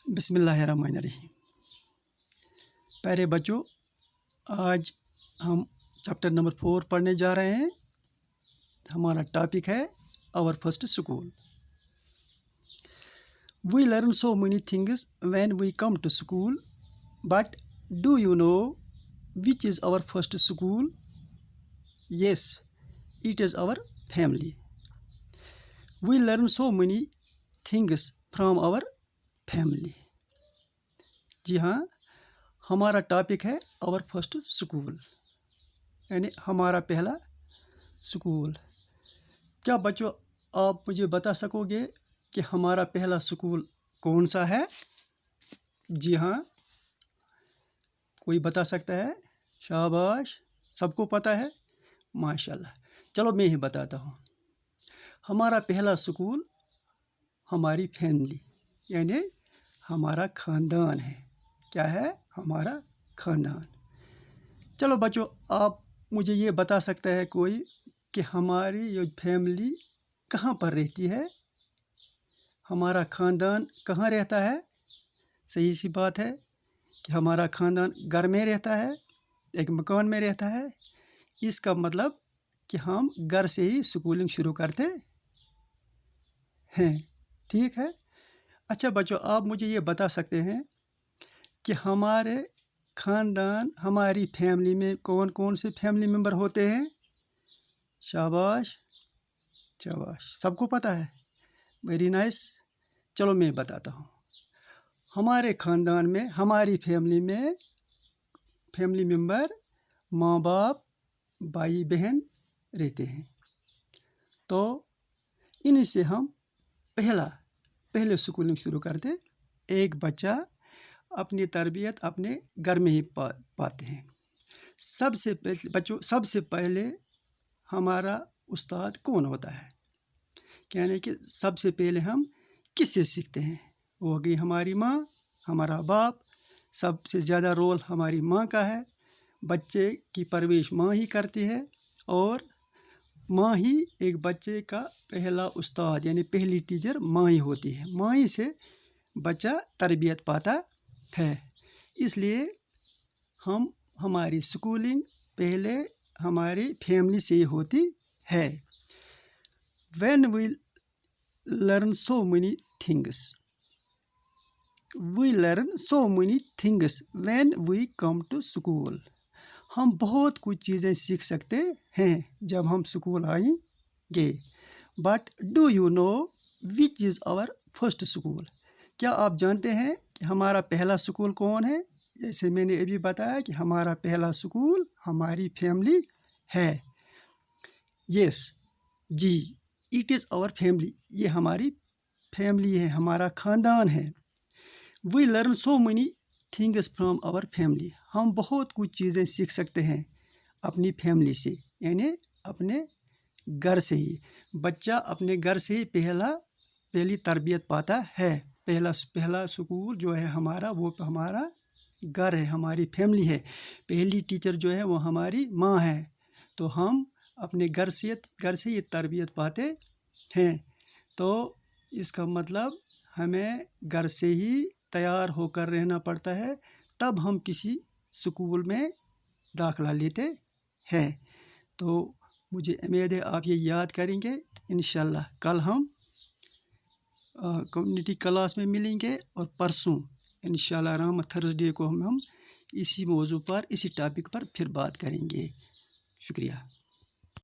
बिस्मिल्लाहिर्रहमानिर्रहीम। प्यारे बच्चों, आज हम चैप्टर नंबर 4 पढ़ने जा रहे हैं। हमारा टॉपिक है our first school. We learn so many things when we come to school, but do you know which is our first school? Yes, it is our family. We learn so many things from our family. जी हाँ, हमारा topic है our first school, यानी हमारा पहला school. क्या बच्चों आप मुझे बता सकोगे कि हमारा पहला स्कूल कौन सा है? जी हाँ, कोई बता सकता है? शाबाश, सबको पता है, माशाल्लाह। चलो मैं ही बताता हूँ। हमारा पहला स्कूल हमारी फैमिली यानी हमारा ख़ानदान है। क्या है? हमारा ख़ानदान। चलो बच्चों, आप मुझे ये बता सकते हैं कोई कि हमारी ये फैमिली कहाँ पर रहती है? हमारा ख़ानदान कहाँ रहता है? सही सी बात है कि हमारा ख़ानदान घर में रहता है, एक मकान में रहता है। इसका मतलब कि हम घर से ही स्कूलिंग शुरू करते हैं। ठीक है। अच्छा बच्चों, आप मुझे ये बता सकते हैं कि हमारे ख़ानदान, हमारी फैमिली में कौन कौन से फैमिली मेम्बर होते हैं? शाबाश शाबाश, सबको पता है, वेरी नाइस। चलो मैं बताता हूँ। हमारे ख़ानदान में, हमारी फैमिली में फैमिली मेम्बर माँ बाप, भाई बहन रहते हैं। तो इन्हीं से हम पहले स्कूलिंग शुरू करते। एक बच्चा अपनी तरबियत अपने घर में ही पाते हैं। सबसे पहले हमारा उस्ताद कौन होता है? यानी कि सबसे पहले हम किससे सीखते हैं? वो हो गई हमारी माँ, हमारा बाप। सबसे ज़्यादा रोल हमारी माँ का है। बच्चे की परवरिश माँ ही करती है और माँ ही एक बच्चे का पहला उस्ताद यानी पहली टीचर माँ ही होती है। माँ ही से बच्चा तरबियत पाता है। इसलिए हमारी स्कूलिंग पहले हमारी फैमिली से ही होती है। When we learn so many things, we learn so many things when we come to school. हम बहुत कुछ चीज़ें सीख सकते हैं जब हम स्कूल आएंगे। But do you know which is our first school? क्या आप जानते हैं कि हमारा पहला स्कूल कौन है? जैसे मैंने अभी बताया कि हमारा पहला स्कूल हमारी फैमिली है। यस, जी, इट इज़ आवर फैमिली। ये हमारी फैमिली है, हमारा ख़ानदान है। We learn so many things from our family. हम बहुत कुछ चीज़ें सीख सकते हैं अपनी फैमिली से, यानी अपने घर से ही। बच्चा अपने घर से ही पहली तरबियत पाता है। पहला स्कूल जो है हमारा, वो हमारा घर है, हमारी फैमिली है। पहली टीचर जो है वो हमारी माँ है। तो हम अपने घर से ये तरबियत पाते हैं। तो इसका मतलब हमें घर से ही तैयार होकर रहना पड़ता है, तब हम किसी स्कूल में दाखिला लेते हैं। तो मुझे उम्मीद है आप ये याद करेंगे। इंशाल्लाह कल हम कम्युनिटी क्लास में मिलेंगे और परसों इंशाल्लाह रहमत थर्सडे को हम इसी मौजू पर, इसी टॉपिक पर फिर बात करेंगे। शुक्रिया।